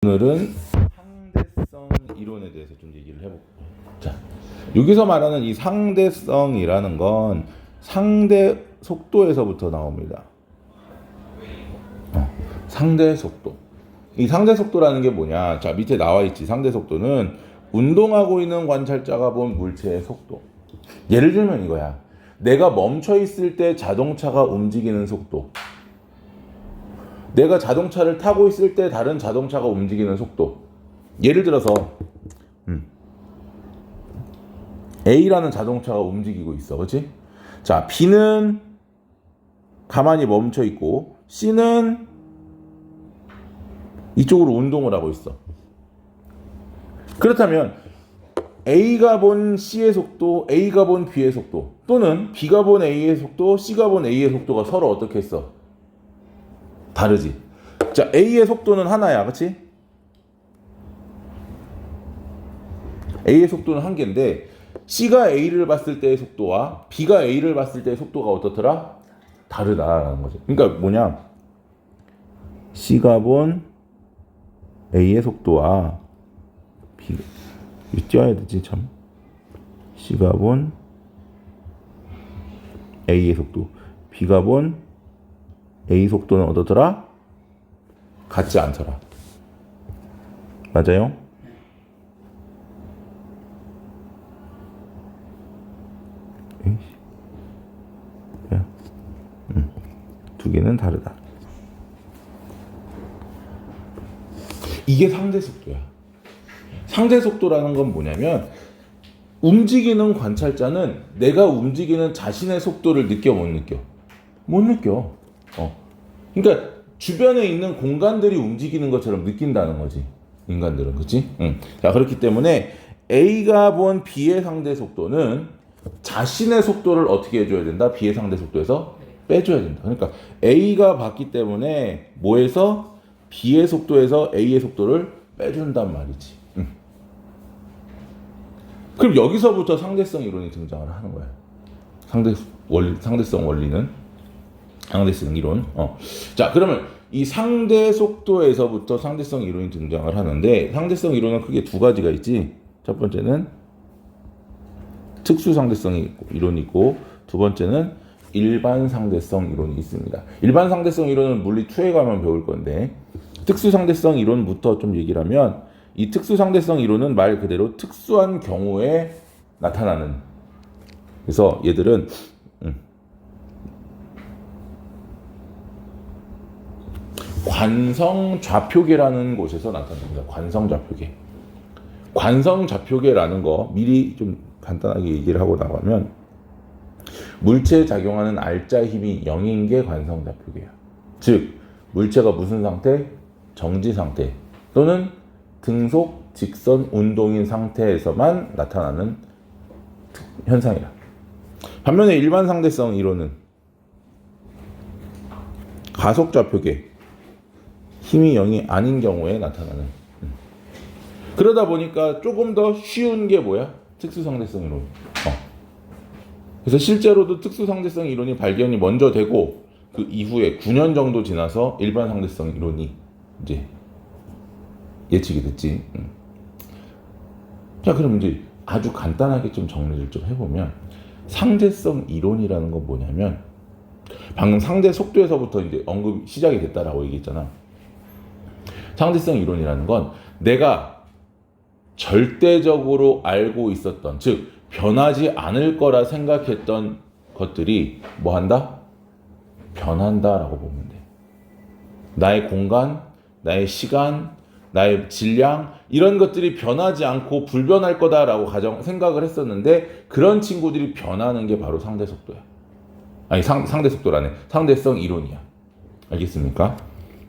오늘은 상대성 이론에 대해서 좀 얘기를 해볼게요. 자, 여기서 말하는 이 상대성이라는 건 상대 속도에서부터 나옵니다. 상대 속도. 이 상대 속도라는 게 뭐냐? 자, 밑에 나와 있지. 상대 속도는 운동하고 있는 관찰자가 본 물체의 속도. 예를 들면 이거야. 내가 멈춰 있을 때 자동차가 움직이는 속도. 내가 자동차를 타고 있을 때 다른 자동차가 움직이는 속도. 예를 들어서 A라는 자동차가 움직이고 있어. 그렇지? 자, B는 가만히 멈춰 있고 C는 이쪽으로 운동을 하고 있어. 그렇다면 A가 본 C의 속도, A가 본 B의 속도, 또는 B가 본 A의 속도, C가 본 A의 속도가 서로 어떻게 했어? 다르지. 자, A의 속도는 하나야. 그렇지? A의 속도는 한 개인데 C가 A를 봤을 때의 속도와 B가 A를 봤을 때의 속도가 어떻더라? 다르다라는 거지. 그러니까 뭐냐? C가 본 A의 속도와 B, 띄워야 되지 참. C가 본 A의 속도, B가 본 A 속도는 어떻더라? 같지 않더라. 맞아요? 두 개는 다르다. 이게 상대 속도야. 상대 속도라는 건 뭐냐면 움직이는 관찰자는 내가 움직이는 자신의 속도를 느껴 못 느껴? 못 느껴. 그러니까 주변에 있는 공간들이 움직이는 것처럼 느낀다는 거지. 인간들은. 그렇지? 자, 그렇기 때문에 A가 본 B의 상대 속도는 자신의 속도를 어떻게 해줘야 된다? B의 상대 속도에서 빼줘야 된다. 그러니까 A가 봤기 때문에 뭐에서? B의 속도에서 A의 속도를 빼준단 말이지. 그럼 여기서부터 상대성 이론이 등장을 하는 거야. 상대성 원리는 상대성 이론. 자, 그러면 이 상대 속도에서부터 상대성 이론이 등장을 하는데 상대성 이론은 크게 두 가지가 있지. 첫 번째는 특수 상대성 이론이 있고 두 번째는 일반 상대성 이론이 있습니다. 일반 상대성 이론은 물리 2에 가면 배울 건데 특수 상대성 이론부터 좀 얘기를 하면 이 특수 상대성 이론은 말 그대로 특수한 경우에 나타나는. 그래서 얘들은 관성 좌표계라는 곳에서 나타납니다. 관성 좌표계. 관성 좌표계라는 거 미리 좀 간단하게 얘기를 하고 나가면 물체에 작용하는 알자 힘이 0인 게 관성 좌표계야. 즉 물체가 무슨 상태? 정지 상태 또는 등속 직선 운동인 상태에서만 나타나는 현상이라. 반면에 일반 상대성 이론은 가속 좌표계 힘이 0이 아닌 경우에 나타나는. 그러다 보니까 조금 더 쉬운 게 뭐야? 특수상대성 이론. 그래서 실제로도 특수상대성 이론이 발견이 먼저 되고 그 이후에 9년 정도 지나서 일반 상대성 이론이 이제 예측이 됐지. 자, 그럼 이제 아주 간단하게 좀 정리를 좀 해보면 상대성 이론이라는 건 뭐냐면 방금 상대 속도에서부터 이제 언급이 시작이 됐다라고 얘기했잖아. 상대성 이론이라는 건 내가 절대적으로 알고 있었던, 즉 변하지 않을 거라 생각했던 것들이 뭐 한다? 변한다라고 보면 돼. 나의 공간, 나의 시간, 나의 질량 이런 것들이 변하지 않고 불변할 거다라고 생각을 했었는데 그런 친구들이 변하는 게 바로 상대 속도야. 아니 상대 속도라네. 상대성 이론이야. 알겠습니까?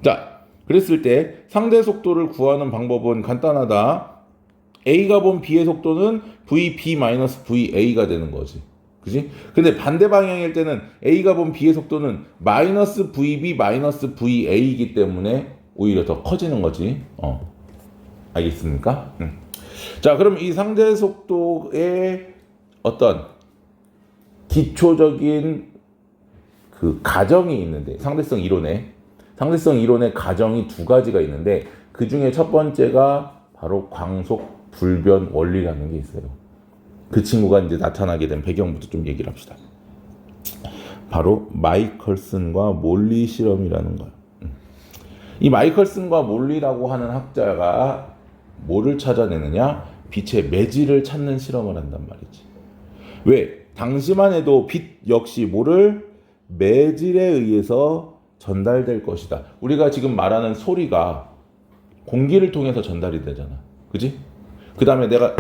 자, 그랬을 때 상대 속도를 구하는 방법은 간단하다. A가 본 B의 속도는 VB-VA가 되는 거지. 그지? 근데 반대 방향일 때는 A가 본 B의 속도는 -VB-VA이기 때문에 오히려 더 커지는 거지. 알겠습니까? 자, 그럼 이 상대 속도의 어떤 기초적인 그 가정이 있는데 상대성 이론의 가정이 두 가지가 있는데 그 중에 첫 번째가 바로 광속 불변 원리라는 게 있어요. 그 친구가 이제 나타나게 된 배경부터 좀 얘기를 합시다. 바로 마이컬슨과 몰리 실험이라는 거예요. 이 마이컬슨과 몰리라고 하는 학자가 뭐를 찾아내느냐? 빛의 매질을 찾는 실험을 한단 말이지. 왜? 당시만 해도 빛 역시 뭐를 매질에 의해서 전달될 것이다. 우리가 지금 말하는 소리가 공기를 통해서 전달이 되잖아. 그지? 그 다음에 내가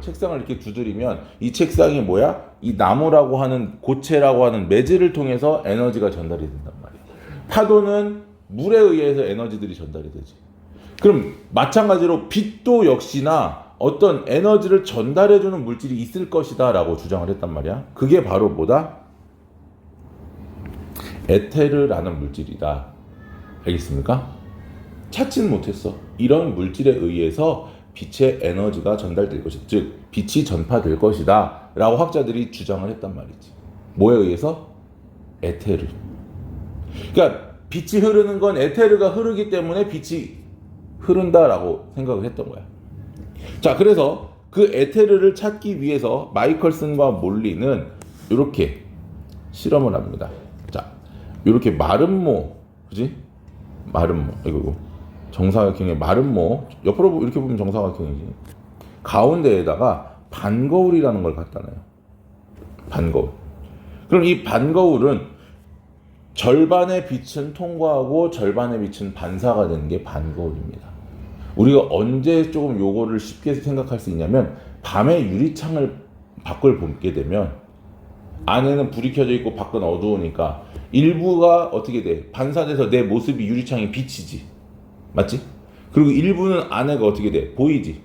책상을 이렇게 두드리면 이 책상이 뭐야? 이 나무라고 하는 고체라고 하는 매질을 통해서 에너지가 전달이 된단 말이야. 파도는 물에 의해서 에너지들이 전달이 되지. 그럼 마찬가지로 빛도 역시나 어떤 에너지를 전달해주는 물질이 있을 것이다 라고 주장을 했단 말이야. 그게 바로 뭐다? 에테르라는 물질이다. 알겠습니까? 찾지는 못했어. 이런 물질에 의해서 빛의 에너지가 전달될 것이다. 즉 빛이 전파될 것이다 라고 학자들이 주장을 했단 말이지. 뭐에 의해서? 에테르. 그러니까 빛이 흐르는 건 에테르가 흐르기 때문에 빛이 흐른다라고 생각을 했던 거야. 자, 그래서 그 에테르를 찾기 위해서 마이컬슨과 몰리는 이렇게 실험을 합니다. 자, 이렇게 마름모, 그지? 마름모, 이거 정사각형의 마름모, 옆으로 이렇게 보면 정사각형이지. 가운데에다가 반거울이라는 걸 갖다 놔요. 반거울. 그럼 이 반거울은 절반의 빛은 통과하고 절반의 빛은 반사가 되는 게 반거울입니다. 우리가 언제 조금 요거를 쉽게 생각할 수 있냐면 밤에 유리창을 밖을 보게 되면 안에는 불이 켜져 있고 밖은 어두우니까 일부가 어떻게 돼? 반사돼서 내 모습이 유리창에 비치지. 맞지? 그리고 일부는 안에가 어떻게 돼? 보이지.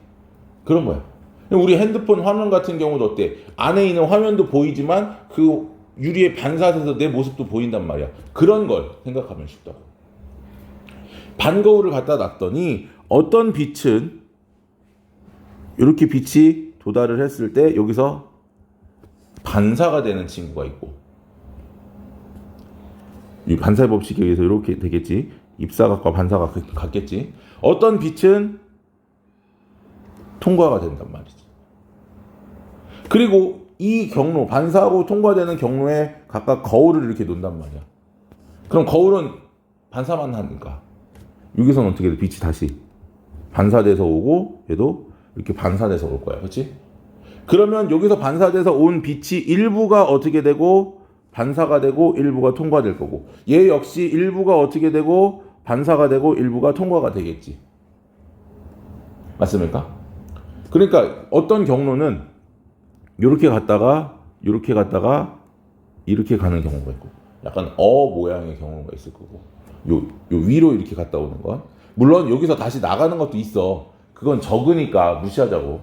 그런 거야. 우리 핸드폰 화면 같은 경우도 어때? 안에 있는 화면도 보이지만 그 유리에 반사돼서 내 모습도 보인단 말이야. 그런 걸 생각하면 쉽다고. 반거울을 갖다 놨더니 어떤 빛은 이렇게 빛이 도달을 했을 때 여기서 반사가 되는 친구가 있고, 이 반사의 법칙에 의해서 이렇게 되겠지. 입사각과 반사각 같겠지. 어떤 빛은 통과가 된단 말이지. 그리고 이 경로, 반사하고 통과되는 경로에 각각 거울을 이렇게 놓는단 말이야. 그럼 거울은 반사만 하니까 여기서는 어떻게 돼? 빛이 다시 반사돼서 오고 얘도 이렇게 반사돼서 올 거야. 그렇지? 그러면 여기서 반사돼서 온 빛이 일부가 어떻게 되고 반사가 되고 일부가 통과될 거고, 얘 역시 일부가 어떻게 되고 반사가 되고 일부가 통과가 되겠지. 맞습니까? 그러니까 어떤 경로는 이렇게 갔다가 이렇게 갔다가 이렇게 가는 경우가 있고, 약간 모양의 경우가 있을 거고, 요 위로 이렇게 갔다 오는 건 물론 여기서 다시 나가는 것도 있어. 그건 적으니까 무시하자고.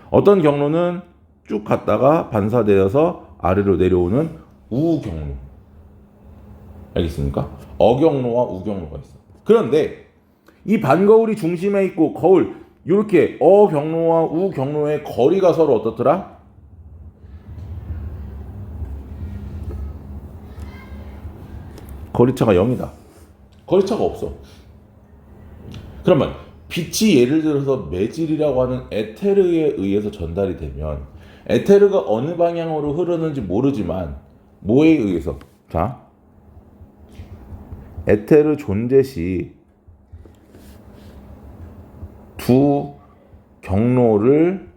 어떤 경로는 쭉 갔다가 반사되어서 아래로 내려오는 우경로. 알겠습니까? 어경로와 우경로가 있어. 그런데 이 반거울이 중심에 있고 거울 이렇게 어경로와 우경로의 거리가 서로 어떻더라? 거리차가 0이다. 거리차가 없어. 그러면 빛이 예를 들어서 매질이라고 하는 에테르에 의해서 전달이 되면 에테르가 어느 방향으로 흐르는지 모르지만 뭐에 의해서? 자, 에테르 존재 시 두 경로를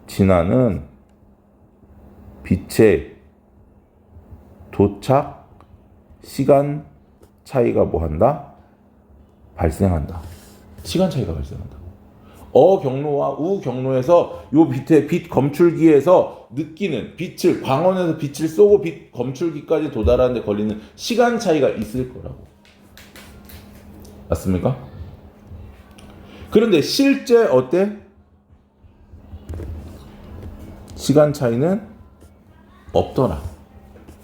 지나는 빛의 도착 시간 차이가 뭐한다? 발생한다. 시간 차이가 발생한다. 어경로와 우경로에서 요 밑에 빛 검출기에서 느끼는 빛을, 광원에서 빛을 쏘고 빛 검출기까지 도달하는 데 걸리는 시간 차이가 있을 거라고. 맞습니까? 그런데 실제 어때? 시간 차이는 없더라.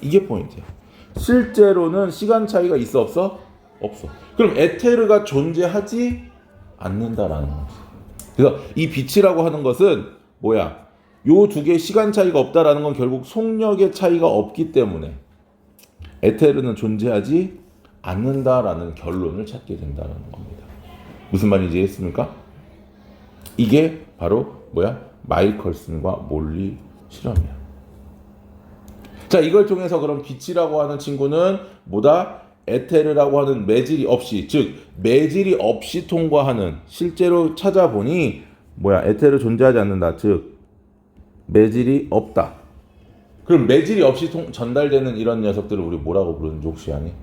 이게 포인트야. 실제로는 시간 차이가 있어 없어? 없어. 그럼 에테르가 존재하지 않는다라는 거지. 그래서 이 빛이라고 하는 것은 뭐야? 요 두 개의 시간 차이가 없다라는 건 결국 속력의 차이가 없기 때문에 에테르는 존재하지 않는다라는 결론을 찾게 된다는 겁니다. 무슨 말인지 이해했습니까? 이게 바로 뭐야? 마이컬슨과 몰리 실험이야. 자, 이걸 통해서 그럼 빛이라고 하는 친구는 뭐다? 에테르라고 하는 매질이 없이, 즉 매질이 없이 통과하는, 실제로 찾아보니 뭐야? 에테르 존재하지 않는다. 즉 매질이 없다. 그럼 매질이 없이 전달되는 이런 녀석들을 우리 뭐라고 부르는지 혹시 아니?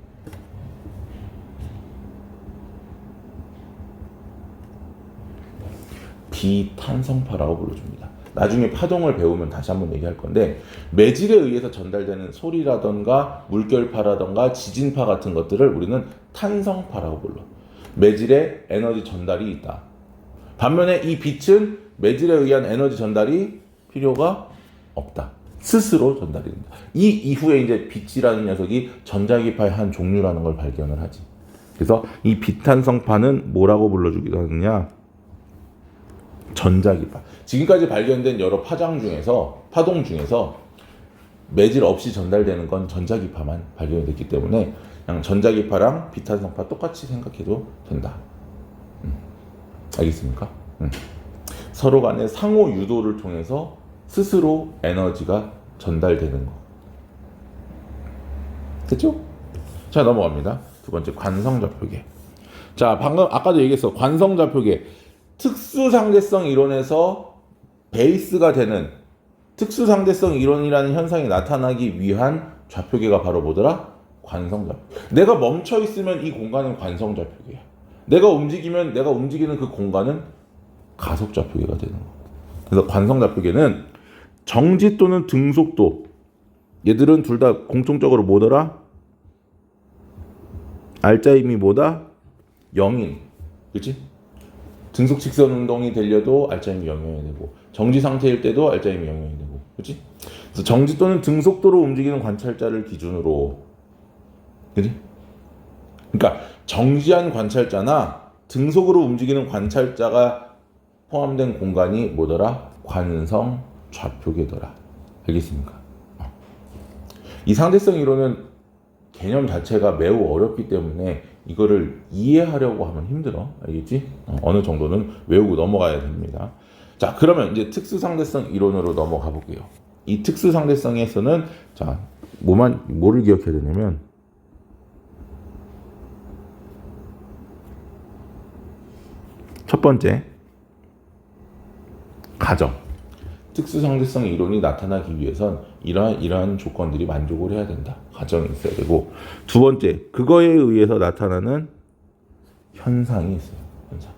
비탄성파라고 불러줍니다. 나중에 파동을 배우면 다시 한번 얘기할 건데, 매질에 의해서 전달되는 소리라던가 물결파라던가 지진파 같은 것들을 우리는 탄성파라고 불러. 매질에 에너지 전달이 있다. 반면에 이 빛은 매질에 의한 에너지 전달이 필요가 없다. 스스로 전달이 된다. 이 이후에 이제 빛이라는 녀석이 전자기파의 한 종류라는 걸 발견을 하지. 그래서 이 비탄성파는 뭐라고 불러주기도 하느냐? 전자기파. 지금까지 발견된 여러 파동 중에서 매질 없이 전달되는 건 전자기파만 발견이 됐기 때문에 그냥 전자기파랑 비탄성파 똑같이 생각해도 된다. 알겠습니까? 서로 간의 상호 유도를 통해서 스스로 에너지가 전달되는 거. 됐죠? 자, 넘어갑니다. 두 번째, 관성좌표계. 자, 방금 아까도 얘기했어. 관성좌표계. 특수상대성 이론에서 베이스가 되는 특수상대성 이론이라는 현상이 나타나기 위한 좌표계가 바로 뭐더라? 관성좌표. 내가 멈춰 있으면 이 공간은 관성좌표계야. 내가 움직이면 내가 움직이는 그 공간은 가속좌표계가 되는 거야. 그래서 관성좌표계는 정지 또는 등속도, 얘들은 둘 다 공통적으로 뭐더라? 알짜임이 뭐다? 0인. 그치? 등속 직선 운동이 되려도 알짜임이 0이어야 되고, 정지 상태일 때도 알짜임이 0이어야 되고, 그치? 그래서 정지 또는 등속도로 움직이는 관찰자를 기준으로, 그치? 그러니까 정지한 관찰자나 등속으로 움직이는 관찰자가 포함된 공간이 뭐더라? 관성 좌표계더라. 알겠습니까? 이 상대성 이론은 개념 자체가 매우 어렵기 때문에 이거를 이해하려고 하면 힘들어. 알겠지? 어느 정도는 외우고 넘어가야 됩니다. 자, 그러면 이제 특수상대성 이론으로 넘어가 볼게요. 이 특수상대성에서는 자, 뭐를 기억해야 되냐면 첫 번째, 가정. 특수상대성 이론이 나타나기 위해선 이러한 조건들이 만족을 해야 된다. 가정이 있어야 되고, 두 번째, 그거에 의해서 나타나는 현상이 있어요. 현상.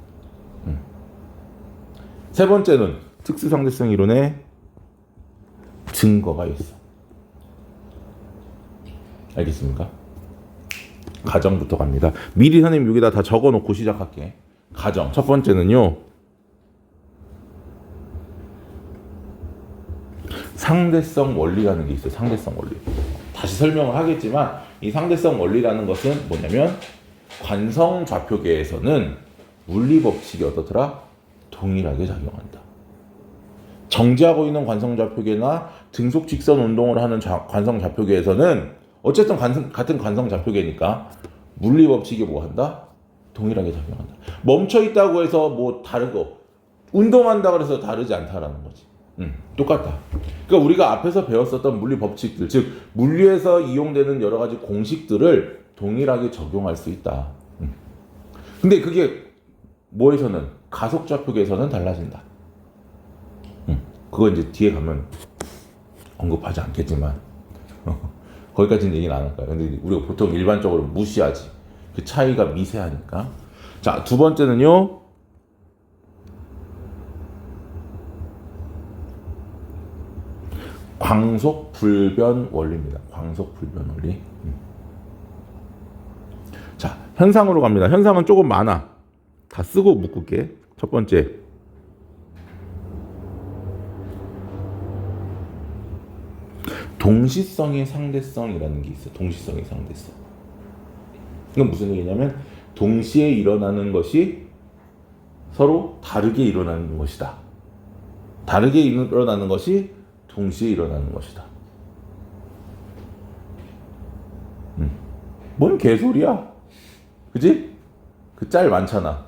세 번째는 특수상대성 이론에 증거가 있어. 알겠습니까? 가정부터 갑니다. 미리 선생님 여기다 다 적어놓고 시작할게. 가정. 첫 번째는요, 상대성 원리라는 게 있어요. 상대성 원리. 다시 설명을 하겠지만 이 상대성 원리라는 것은 뭐냐면 관성 좌표계에서는 물리 법칙이 어떻더라? 동일하게 작용한다. 정지하고 있는 관성 좌표계나 등속 직선 운동을 하는 관성 좌표계에서는 어쨌든 같은 관성 좌표계니까 물리 법칙이 뭐 한다? 동일하게 작용한다. 멈춰 있다고 해서 뭐 다르고 운동한다 그래서 다르지 않다라는 거지. 똑같다. 그러니까 우리가 앞에서 배웠었던 물리 법칙들, 즉 물리에서 이용되는 여러 가지 공식들을 동일하게 적용할 수 있다. 근데 그게 뭐에서는 가속 좌표계에서는 달라진다. 그거 이제 뒤에 가면 언급하지 않겠지만 거기까지는 얘기는 안 할 거야. 근데 우리가 보통 일반적으로 무시하지. 그 차이가 미세하니까. 자, 두 번째는요, 광속 불변 원리입니다. 광속 불변 원리. 자, 현상으로 갑니다. 현상은 조금 많아. 다 쓰고 묶을게. 첫 번째, 동시성의 상대성이라는 게 있어요. 동시성의 상대성. 이건 무슨 얘기냐면 동시에 일어나는 것이 서로 다르게 일어나는 것이다. 다르게 일어나는 것이 동시에 일어나는 것이다. 뭔 개소리야? 그지? 그 짤 많잖아.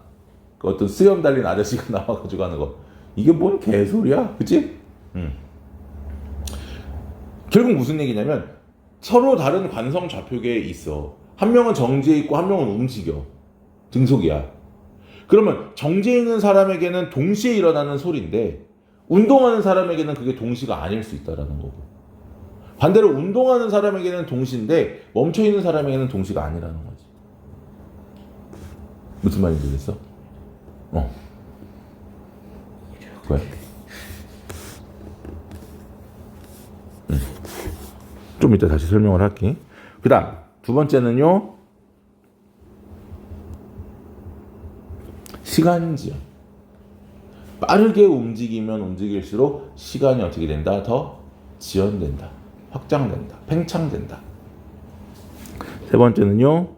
그 어떤 수염 달린 아저씨가 나와가지고 하는 거. 이게 뭔 개소리야, 그치? 결국 무슨 얘기냐면 서로 다른 관성 좌표계에 있어. 한 명은 정지해 있고 한 명은 움직여. 등속이야. 그러면 정지해 있는 사람에게는 동시에 일어나는 소리인데 운동하는 사람에게는 그게 동시가 아닐 수 있다라는 거고, 반대로 운동하는 사람에게는 동시인데 멈춰있는 사람에게는 동시가 아니라는 거지. 무슨 말인지 알겠어? 왜? 좀 이따 다시 설명을 할게. 그 다음 두 번째는요, 시간지연. 빠르게 움직이면 움직일수록 시간이 어떻게 된다? 더 지연된다, 확장된다, 팽창된다. 세 번째는요,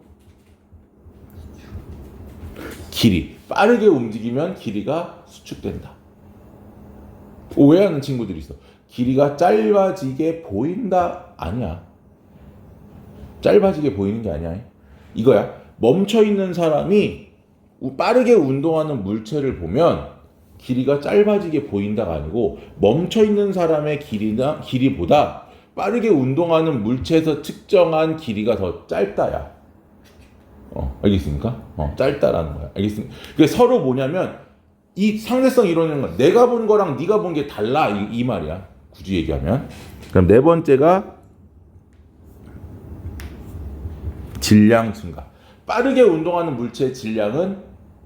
길이. 빠르게 움직이면 길이가 수축된다. 오해하는 친구들이 있어. 길이가 짧아지게 보인다. 아니야. 짧아지게 보이는 게 아니야. 이거야. 멈춰있는 사람이 빠르게 운동하는 물체를 보면 길이가 짧아지게 보인다가 아니고, 멈춰있는 사람의 길이보다 빠르게 운동하는 물체에서 측정한 길이가 더 짧다야. 알겠습니까? 짧다라는 거야. 알겠습니까? 그게 서로 뭐냐면, 이 상대성 이론은 건 내가 본 거랑 네가 본 게 달라, 이 말이야. 굳이 얘기하면. 그럼 네 번째가 질량 증가. 빠르게 운동하는 물체의 질량은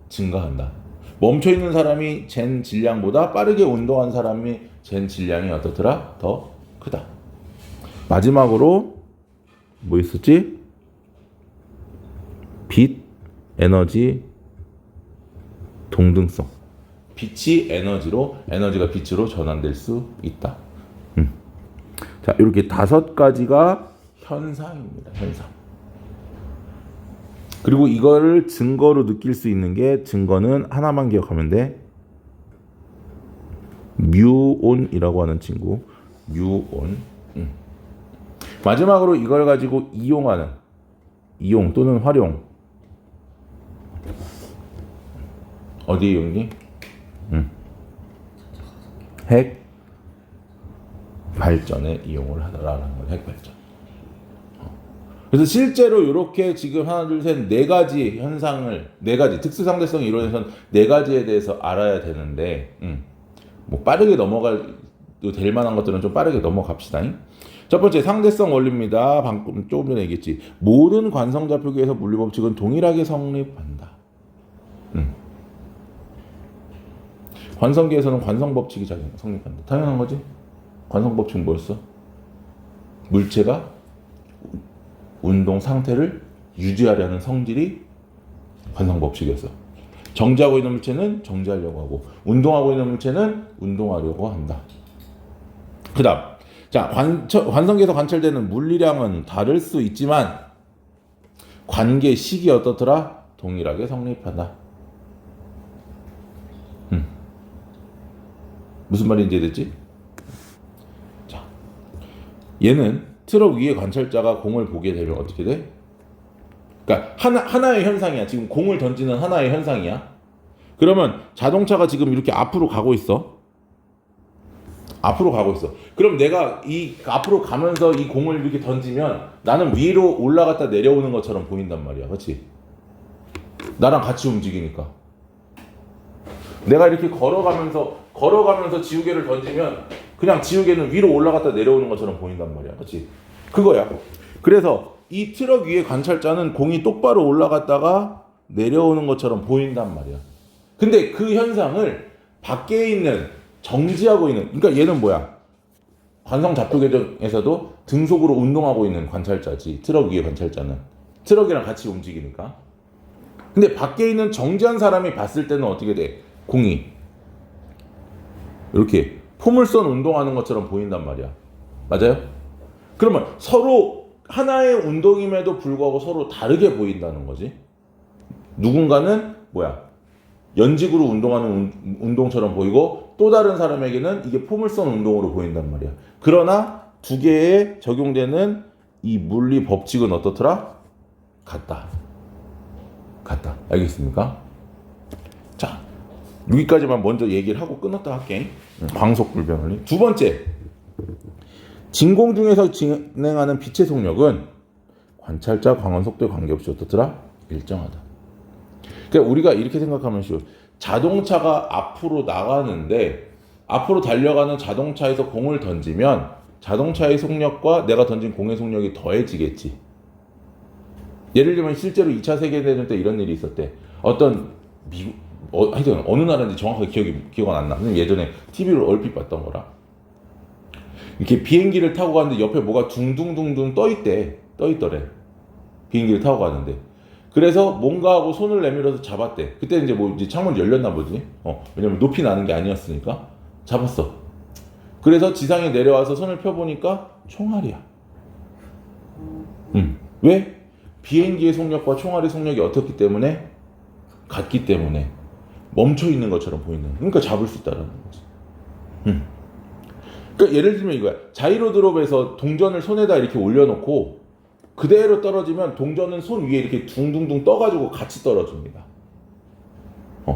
증가한다. 멈춰있는 사람이 잰 질량보다 빠르게 운동한 사람이 잰 질량이 어떻더라? 더 크다. 마지막으로 뭐 있었지? 빛, 에너지, 동등성. 빛이 에너지가 빛으로 전환될 수 있다. 자, 이렇게 5가지가 현상입니다. 현상. 그리고 이거를 증거로 느낄 수 있는 게, 증거는 하나만 기억하면 돼. 뮤온이라고 하는 친구. 뮤온. 마지막으로 이걸 가지고 이용 또는 활용. 어디에 이용이? 핵 발전에 이용을 하더라라는 걸, 핵 발전. 그래서 실제로 이렇게 지금 하나, 둘, 셋, 4가지 현상을, 4가지 특수상대성 이론에서는 4가지에 대해서 알아야 되는데, 뭐 빠르게 넘어갈 될 만한 것들은 좀 빠르게 넘어갑시다. 첫 번째, 상대성 원리입니다. 방금 조금 전에 얘기했지. 모든 관성좌표계에서 물리법칙은 동일하게 성립한다. 관성계에서는 관성법칙이 성립한다. 당연한 거지. 관성법칙은 뭐였어? 물체가 운동 상태를 유지하려는 성질이 관성법칙이었어. 정지하고 있는 물체는 정지하려고 하고, 운동하고 있는 물체는 운동하려고 한다. 그 다음, 자, 관성계에서 관찰되는 물리량은 다를 수 있지만 관계 식이 어떻더라? 동일하게 성립한다. 무슨 말인지 이해됐지? 자, 얘는 트럭 위에 관찰자가 공을 보게 되면 어떻게 돼? 그러니까 하나의 현상이야. 지금 공을 던지는 하나의 현상이야. 그러면 자동차가 지금 이렇게 앞으로 가고 있어. 그럼 내가 이 앞으로 가면서 이 공을 이렇게 던지면 나는 위로 올라갔다 내려오는 것처럼 보인단 말이야. 그렇지? 나랑 같이 움직이니까. 내가 이렇게 걸어가면서 지우개를 던지면 그냥 지우개는 위로 올라갔다 내려오는 것처럼 보인단 말이야. 그렇지? 그거야. 그래서 이 트럭 위에 관찰자는 공이 똑바로 올라갔다가 내려오는 것처럼 보인단 말이야. 근데 그 현상을 밖에 있는, 정지하고 있는, 그러니까 얘는 뭐야? 관성좌표계에서도 등속으로 운동하고 있는 관찰자지. 트럭 위에 관찰자는 트럭이랑 같이 움직이니까. 근데 밖에 있는 정지한 사람이 봤을 때는 어떻게 돼? 공이 이렇게 포물선 운동하는 것처럼 보인단 말이야. 맞아요? 그러면 서로 하나의 운동임에도 불구하고 서로 다르게 보인다는 거지. 누군가는 뭐야? 연직으로 운동하는 운동처럼 보이고, 또 다른 사람에게는 이게 포물선 운동으로 보인단 말이야. 그러나 두 개에 적용되는 이 물리 법칙은 어떻더라? 같다. 알겠습니까? 자, 여기까지만 먼저 얘기를 하고 끊었다 할게. 광속불변 원리. 두 번째, 진공 중에서 진행하는 빛의 속력은 관찰자 광원 속도에 관계없이 어떻더라? 일정하다. 그러니까 우리가 이렇게 생각하면 쉬워. 자동차가 앞으로 나가는데 앞으로 달려가는 자동차에서 공을 던지면 자동차의 속력과 내가 던진 공의 속력이 더해지겠지. 예를 들면 실제로 2차 세계대전 때 이런 일이 있었대. 어떤 하여튼 어느 나라인지 정확하게 기억은 안 나. 근데 예전에 TV를 얼핏 봤던 거라. 이렇게 비행기를 타고 가는데 옆에 뭐가 둥둥둥둥 떠있더래. 비행기를 타고 가는데. 그래서 뭔가 하고 손을 내밀어서 잡았대. 그때 이제 뭐 이제 창문이 열렸나 보지. 왜냐면 높이 나는 게 아니었으니까. 잡았어. 그래서 지상에 내려와서 손을 펴보니까 총알이야. 왜? 비행기의 속력과 총알의 속력이 어떻기 때문에? 같기 때문에 멈춰 있는 것처럼 보이는. 그러니까 잡을 수 있다는 거지. 그러니까 예를 들면 이거야. 자이로 드롭에서 동전을 손에다 이렇게 올려놓고 그대로 떨어지면 동전은 손 위에 이렇게 둥둥둥 떠가지고 같이 떨어집니다.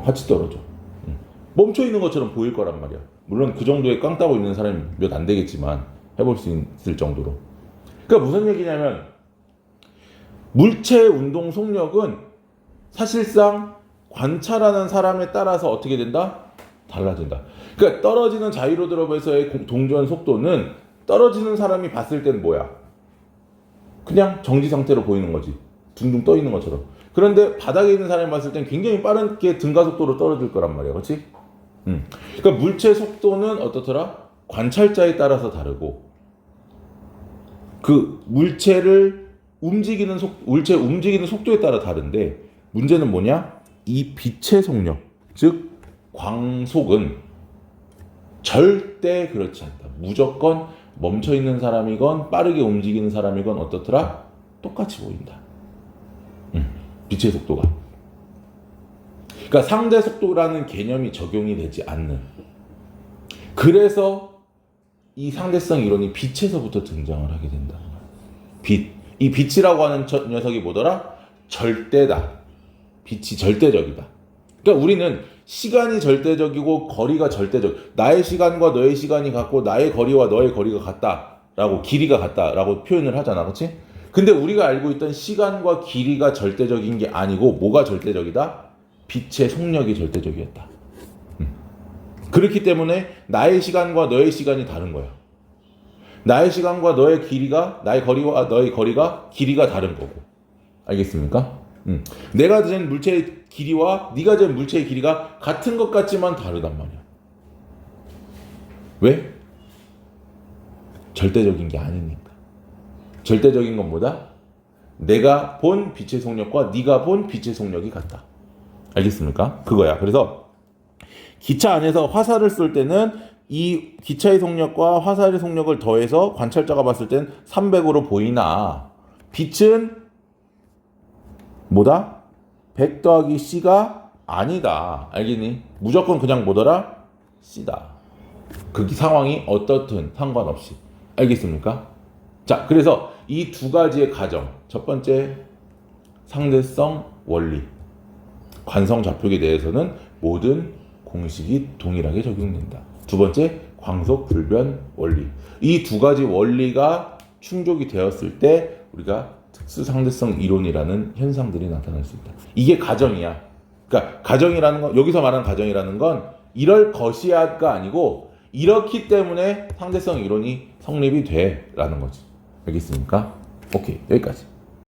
같이 떨어져. 멈춰 있는 것처럼 보일 거란 말이야. 물론 그 정도의 깡 따고 있는 사람이 몇 안 되겠지만 해볼 수 있을 정도로. 그러니까 무슨 얘기냐면 물체 운동 속력은 사실상 관찰하는 사람에 따라서 어떻게 된다? 달라진다. 그러니까 떨어지는 자이로 드롭에서의 동전 속도는 떨어지는 사람이 봤을 땐 뭐야? 그냥 정지 상태로 보이는 거지. 둥둥 떠 있는 것처럼. 그런데 바닥에 있는 사람이 봤을 땐 굉장히 빠르게 등가 속도로 떨어질 거란 말이야. 그렇지? 그러니까 물체 속도는 어떻더라? 관찰자에 따라서 다르고 그 물체를 움직이는 속도에 따라 다른데 문제는 뭐냐? 이 빛의 속력, 즉 광속은 절대 그렇지 않다. 무조건 멈춰 있는 사람이건 빠르게 움직이는 사람이건 어떻더라? 똑같이 보인다. 빛의 속도가. 그러니까 상대 속도라는 개념이 적용이 되지 않는. 그래서 이 상대성 이론이 빛에서부터 등장을 하게 된다. 빛. 이 빛이라고 하는 녀석이 뭐더라? 절대다. 빛이 절대적이다. 그러니까 우리는 시간이 절대적이고 거리가 절대적. 나의 시간과 너의 시간이 같고 나의 거리와 너의 거리가 같다라고 길이가 같다라고 표현을 하잖아. 그렇지? 근데 우리가 알고 있던 시간과 길이가 절대적인 게 아니고 뭐가 절대적이다? 빛의 속력이 절대적이었다. 그렇기 때문에 나의 시간과 너의 시간이 다른 거야. 나의 시간과 너의 길이가, 나의 거리와 너의 거리가 길이가 다른 거고. 알겠습니까? 내가 잰 물체의 길이와 네가 잰 물체의 길이가 같은 것 같지만 다르단 말이야. 왜? 절대적인 게 아니니까. 절대적인 건 뭐다? 내가 본 빛의 속력과 네가 본 빛의 속력이 같다. 알겠습니까? 그거야. 그래서 기차 안에서 화살을 쏠 때는 이 기차의 속력과 화살의 속력을 더해서 관찰자가 봤을 땐 300으로 보이나 빛은 뭐다? 100 더하기 C가 아니다. 알겠니? 무조건 그냥 뭐더라? C다. 그 상황이 어떻든 상관없이. 알겠습니까? 자, 그래서 이 두 가지의 가정. 첫 번째, 상대성 원리. 관성 좌표에 대해서는 모든 공식이 동일하게 적용된다. 두 번째, 광속 불변 원리. 이 두 가지 원리가 충족이 되었을 때 우리가 특수 상대성 이론이라는 현상들이 나타날 수 있다. 이게 가정이야. 그러니까 가정이라는 건, 여기서 말하는 가정이라는 건 이럴 것이야가 아니고 이렇기 때문에 상대성 이론이 성립이 돼라는 거지. 알겠습니까? 오케이, 여기까지.